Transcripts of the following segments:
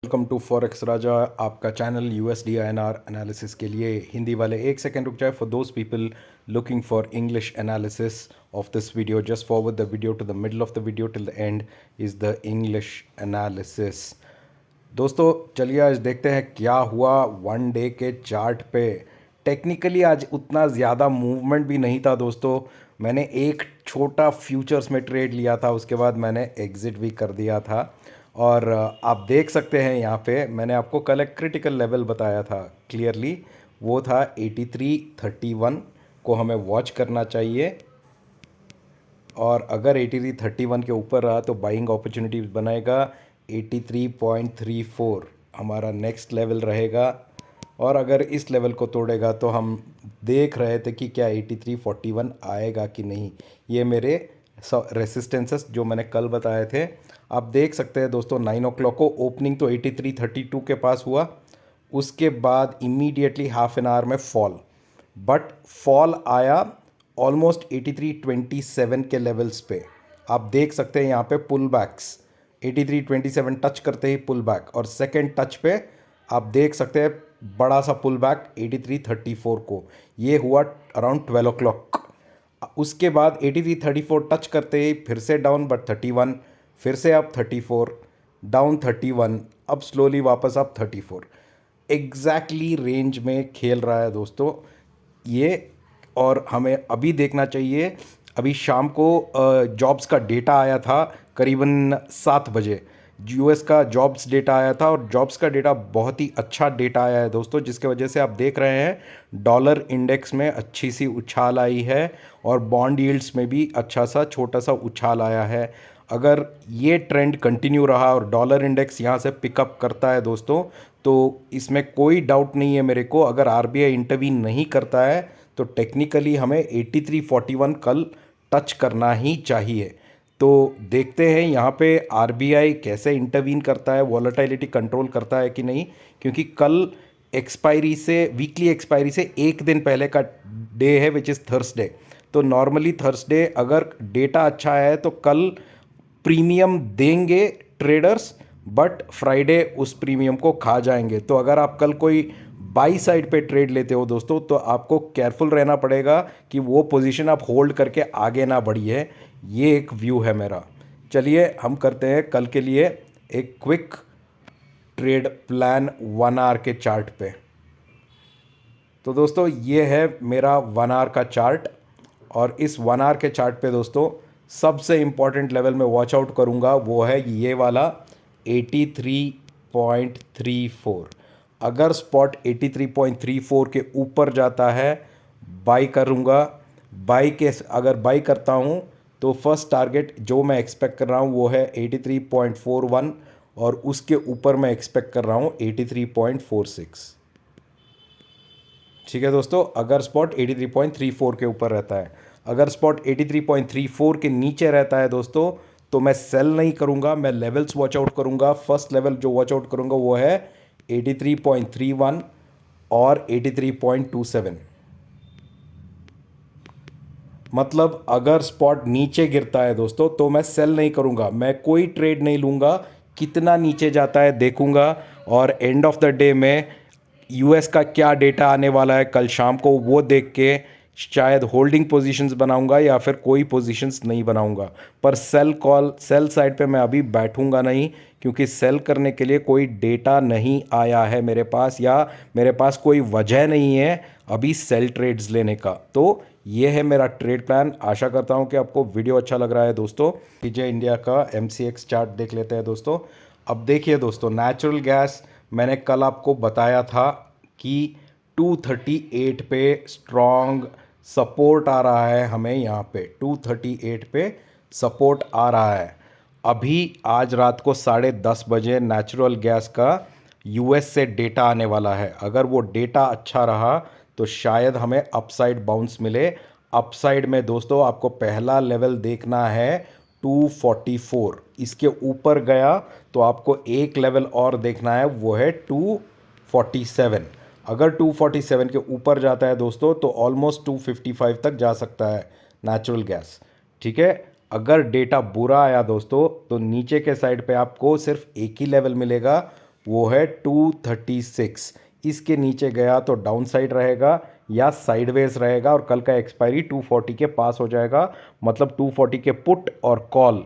Welcome to forex राजा, आपका channel USD INR analysis के लिए। हिंदी वाले एक सेकेंड रुक जाए। For those people looking for English analysis of this video, just forward the video to the middle of the video till the end is the English analysis. दोस्तों चलिए आज देखते हैं क्या हुआ वन डे के चार्ट पे। टेक्निकली आज उतना ज़्यादा मूवमेंट भी नहीं था दोस्तों। मैंने एक छोटा फ्यूचर्स में ट्रेड लिया था, उसके बाद मैंने एग्ज़िट भी कर दिया था। और आप देख सकते हैं यहाँ पे मैंने आपको कल एक क्रिटिकल लेवल बताया था क्लियरली, वो था 83.31 को हमें वॉच करना चाहिए। और अगर 83.31 के ऊपर रहा तो बाइंग अपॉर्चुनिटी बनाएगा। 83.34 हमारा नेक्स्ट लेवल रहेगा। और अगर इस लेवल को तोड़ेगा तो हम देख रहे थे कि क्या 83.41 आएगा कि नहीं। ये मेरे रेसिस्टेंसेस जो मैंने कल बताए थे, आप देख सकते हैं दोस्तों। 9 o'clock को ओपनिंग तो 83.32 के पास हुआ, उसके बाद इमीडिएटली हाफ एन आवर में फॉल, बट फॉल आया ऑलमोस्ट 83.27 के लेवल्स पे। आप देख सकते हैं यहाँ पे पुल बैक्स 83.27 टच करते ही पुल बैक, और सेकेंड टच पे आप देख सकते हैं बड़ा सा पुल बैक 83.34 को। ये हुआ अराउंड 12 o'clock। उसके बाद 83.34 टच करते ही फिर से डाउन बट 31, फिर से अप 34, डाउन 31, अब स्लोली वापस अप 34। एग्जैक्टली रेंज में खेल रहा है दोस्तों ये। और हमें अभी देखना चाहिए, अभी शाम को जॉब्स का डेटा आया था करीबन 7 बजे। यूएस का जॉब्स डेटा आया था और जॉब्स का डेटा बहुत ही अच्छा डेटा आया है दोस्तों, जिसके वजह से आप देख रहे हैं डॉलर इंडेक्स में अच्छी सी उछाल आई है और बॉन्ड यील्ड्स में भी अच्छा सा छोटा सा उछाल आया है। अगर ये ट्रेंड कंटिन्यू रहा और डॉलर इंडेक्स यहाँ से पिकअप करता है दोस्तों, तो इसमें कोई डाउट नहीं है मेरे को, अगर आरबीआई इंटरवीन नहीं करता है तो टेक्निकली हमें 83.41 कल टच करना ही चाहिए। तो देखते हैं यहाँ पे आरबीआई कैसे इंटरवीन करता है, वॉलेटिलिटी कंट्रोल करता है कि नहीं, क्योंकि कल एक्सपायरी से, वीकली एक्सपायरी से एक दिन पहले का डे है विच इज़ थर्सडे। तो नॉर्मली थर्सडे अगर डेटा अच्छा है तो कल प्रीमियम देंगे ट्रेडर्स, बट फ्राइडे उस प्रीमियम को खा जाएंगे। तो अगर आप कल कोई बाई साइड पे ट्रेड लेते हो दोस्तों, तो आपको केयरफुल रहना पड़ेगा कि वो पोजीशन आप होल्ड करके आगे ना बढ़िए। ये एक व्यू है मेरा। चलिए हम करते हैं कल के लिए एक क्विक ट्रेड प्लान 1 आवर के चार्ट पे। तो दोस्तों ये है मेरा 1 आवर का चार्ट, और इस 1 आवर के चार्ट पे दोस्तों सबसे इम्पॉर्टेंट लेवल में वॉच आउट करूँगा वो है ये वाला 83.34। अगर स्पॉट 83.34 के ऊपर जाता है बाई करूँगा। बाई के अगर बाई करता हूँ तो फर्स्ट टारगेट जो मैं एक्सपेक्ट कर रहा हूँ वो है 83.41, और उसके ऊपर मैं एक्सपेक्ट कर रहा हूँ 83.46। ठीक है दोस्तों, अगर स्पॉट 83.34 के ऊपर रहता है। अगर स्पॉट 83.34 के नीचे रहता है दोस्तों तो मैं सेल नहीं करूंगा, मैं लेवल्स वॉच आउट करूंगा। फर्स्ट लेवल जो वॉच आउट करूंगा वो है 83.31 और 83.27। मतलब अगर स्पॉट नीचे गिरता है दोस्तों तो मैं सेल नहीं करूंगा, मैं कोई ट्रेड नहीं लूंगा, कितना नीचे जाता है देखूंगा। और एंड ऑफ द डे में यूएस का क्या डेटा आने वाला है कल शाम को वो देख के शायद होल्डिंग पोजीशंस बनाऊंगा या फिर कोई पोजीशंस नहीं बनाऊंगा। पर सेल साइड पे मैं अभी बैठूंगा नहीं, क्योंकि सेल करने के लिए कोई डेटा नहीं आया है मेरे पास, या मेरे पास कोई वजह नहीं है अभी सेल ट्रेड्स लेने का। तो ये है मेरा ट्रेड प्लान। आशा करता हूँ कि आपको वीडियो अच्छा लग रहा है दोस्तों। टीजे इंडिया का MCX चार्ट देख लेते हैं दोस्तों। अब देखिए दोस्तों, नेचुरल गैस मैंने कल आपको बताया था कि 238 पे स्ट्रॉन्ग सपोर्ट आ रहा है, हमें यहाँ पे 238 पे सपोर्ट आ रहा है। अभी आज रात को 10:30 बजे नेचुरल गैस का यूएस से डेटा आने वाला है। अगर वो डेटा अच्छा रहा तो शायद हमें अपसाइड बाउंस मिले। अपसाइड में दोस्तों आपको पहला लेवल देखना है 244। इसके ऊपर गया तो आपको एक लेवल और देखना है, वो है 247। अगर 247 के ऊपर जाता है दोस्तों तो ऑलमोस्ट 255 तक जा सकता है नेचुरल गैस। ठीक है, अगर डेटा बुरा आया दोस्तों तो नीचे के साइड पे आपको सिर्फ एक ही लेवल मिलेगा, वो है 236। इसके नीचे गया तो डाउन साइड रहेगा या साइडवेज रहेगा और कल का एक्सपायरी 240 के पास हो जाएगा, मतलब 240 के पुट और कॉल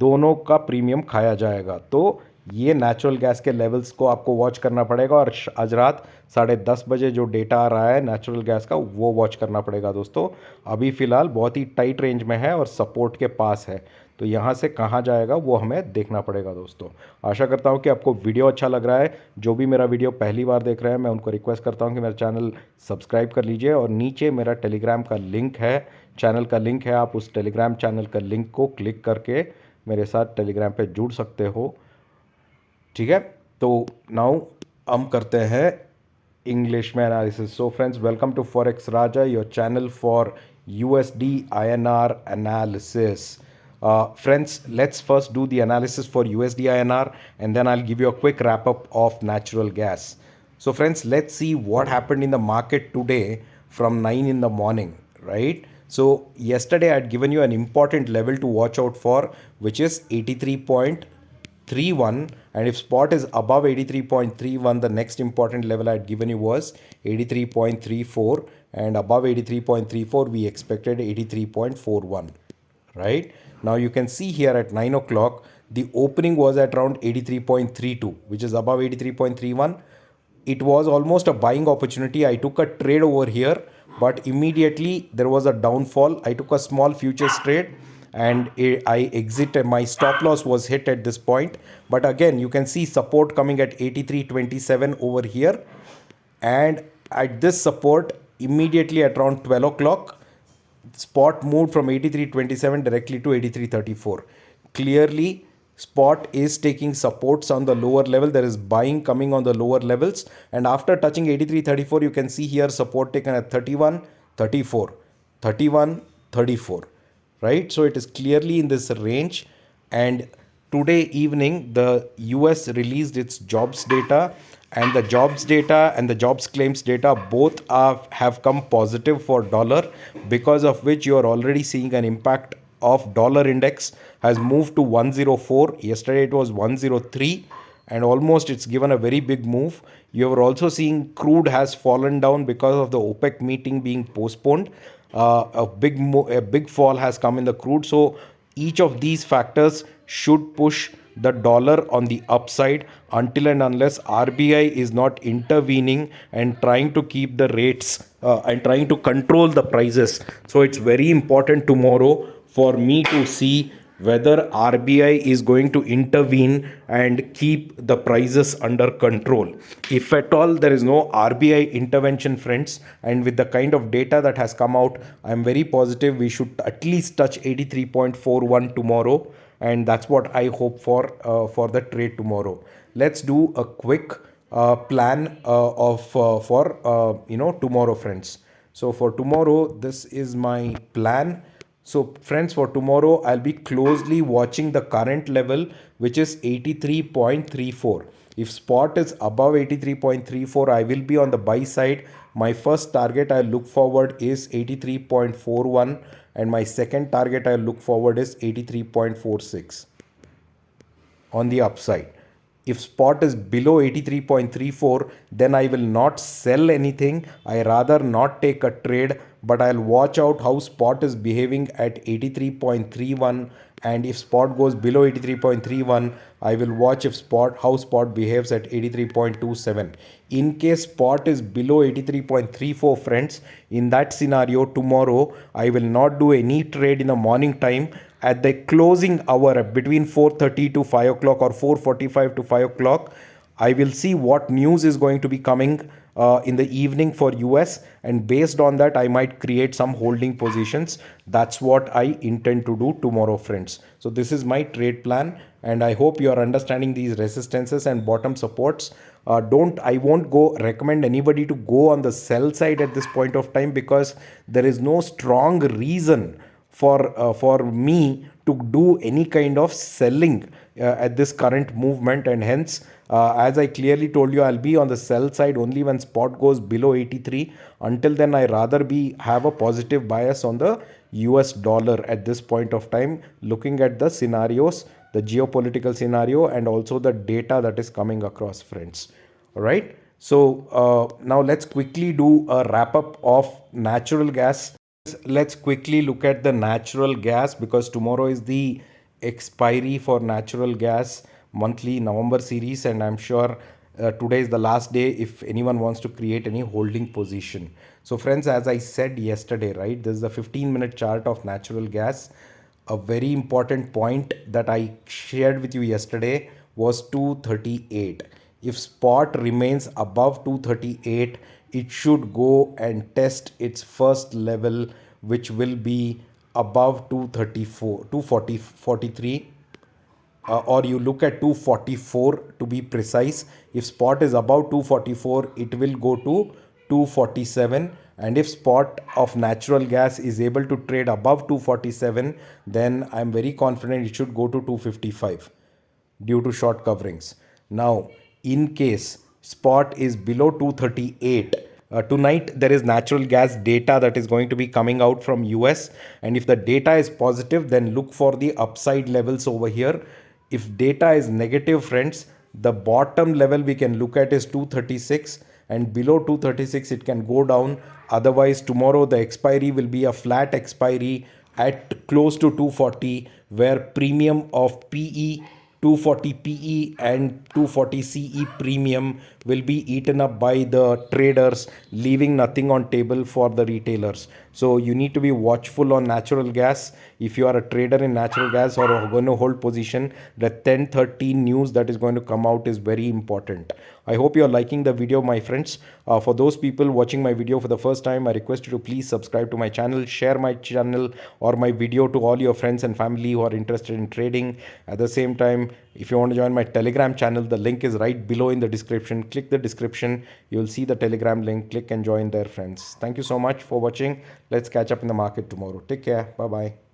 दोनों का प्रीमियम खाया जाएगा। तो ये नेचुरल गैस के लेवल्स को आपको वॉच करना पड़ेगा और आज रात 10:30 बजे जो डेटा आ रहा है नेचुरल गैस का वो वॉच करना पड़ेगा दोस्तों। अभी फ़िलहाल बहुत ही टाइट रेंज में है और सपोर्ट के पास है, तो यहाँ से कहाँ जाएगा वो हमें देखना पड़ेगा दोस्तों। आशा करता हूँ कि आपको वीडियो अच्छा लग रहा है। जो भी मेरा वीडियो पहली बार देख रहे हैं मैं उनको रिक्वेस्ट करता हूँ कि मेरा चैनल सब्सक्राइब कर लीजिए और नीचे मेरा टेलीग्राम का लिंक है, चैनल का लिंक है, आप उस टेलीग्राम चैनल का लिंक को क्लिक करके मेरे साथ टेलीग्राम पे जुड़ सकते हो। ठीक है, तो नाउ हम करते हैं इंग्लिश में analysis. So friends, welcome to forex Raja, your channel for USD INR analysis. Friends, let's first do the analysis for USD INR and then I'll give you a quick wrap up of natural gas. So friends, let's see what happened in the market today from 9 in the morning, right? So yesterday I had given you an important level to watch out for, which is 83.31, and if spot is above 83.31, the next important level I had given you was 83.34, and above 83.34 we expected 83.41, right? Now you can see here at 9 o'clock the opening was at around 83.32, which is above 83.31. It was almost a buying opportunity. I took a trade over here, but immediately there was a downfall. I took a small futures trade and I exited. My stop loss was hit at this point, but again you can see support coming at 83.27 over here, and at this support immediately at around 12 o'clock spot moved from 83.27 directly to 83.34. Clearly spot is taking supports on the lower level. There is buying coming on the lower levels, and after touching 83.34 you can see here support taken at 31.34, 31.34, right? So it is clearly in this range. And today evening the US released its jobs data, and the jobs data and the jobs claims data both have come positive for dollar, because of which you are already seeing an impact of dollar index has moved to 104. Yesterday it was 103, and almost it's given a very big move. You are also seeing crude has fallen down because of the OPEC meeting being postponed. A big fall has come in the crude. So each of these factors should push the dollar on the upside until and unless RBI is not intervening and trying to keep the rates and trying to control the prices. So it's very important tomorrow for me to see whether RBI is going to intervene and keep the prices under control. If at all there is no RBI intervention, friends, and with the kind of data that has come out, I'm very positive we should at least touch 83.41 tomorrow, and that's what I hope for the trade tomorrow. Let's do a quick plan for tomorrow, friends. So for tomorrow, this is my plan. So friends, for tomorrow I'll be closely watching the current level, which is 83.34. If spot is above 83.34, I will be on the buy side. My first target I look forward is 83.41, and my second target I look forward is 83.46 on the upside. If spot is below 83.34, then I will not sell anything. I rather not take a trade, but I'll watch out how spot is behaving at 83.31, and if spot goes below 83.31, I will watch how spot behaves at 83.27. In case spot is below 83.34, friends, in that scenario tomorrow I will not do any trade in the morning time. At the closing hour between 4:30 to 5 o'clock or 4:45 to 5 o'clock, I will see what news is going to be coming in the evening for US, and based on that I might create some holding positions. That's what I intend to do tomorrow, friends. So this is my trade plan, and I hope you are understanding these resistances and bottom supports. I won't go recommend anybody to go on the sell side at this point of time, because there is no strong reason for me to do any kind of selling at this current movement, and hence as I clearly told you, I'll be on the sell side only when spot goes below 83. Until then I rather have a positive bias on the US dollar at this point of time, looking at the scenarios the geopolitical scenario, and also the data that is coming across, friends. All right. So now let's quickly do a wrap up of natural gas. Let's quickly look at the natural gas, because tomorrow is the expiry for natural gas monthly November series, and I'm sure today is the last day if anyone wants to create any holding position. So friends, as I said yesterday, right, this is the 15-minute chart of natural gas. A very important point that I shared with you yesterday was 238. If spot remains above 238, it should go and test its first level, which will be above 234, 240, 43, or you look at 244 to be precise. If spot is above 244, it will go to 247, and if spot of natural gas is able to trade above 247, then I'm very confident it should go to 255 due to short coverings. Now, in case spot is below 238, tonight there is natural gas data that is going to be coming out from US, and if the data is positive, then look for the upside levels over here. If data is negative, friends, the bottom level we can look at is 236, and below 236 it can go down. Otherwise, tomorrow the expiry will be a flat expiry at close to 240, where premium of PE, 240 PE and 240 CE premium will be eaten up by the traders, leaving nothing on table for the retailers. So you need to be watchful on natural gas. If you are a trader in natural gas or are going to hold position, the 10:30 news that is going to come out is very important. I hope you are liking the video, my friends. For those people watching my video for the first time, I request you to please subscribe to my channel, share my channel or my video to all your friends and family who are interested in trading. At the same time, if you want to join my Telegram channel, the link is right below in the description. Click the description, you will see the Telegram link. Click and join there, friends. Thank you so much for watching. Let's catch up in the market tomorrow. Take care. Bye bye.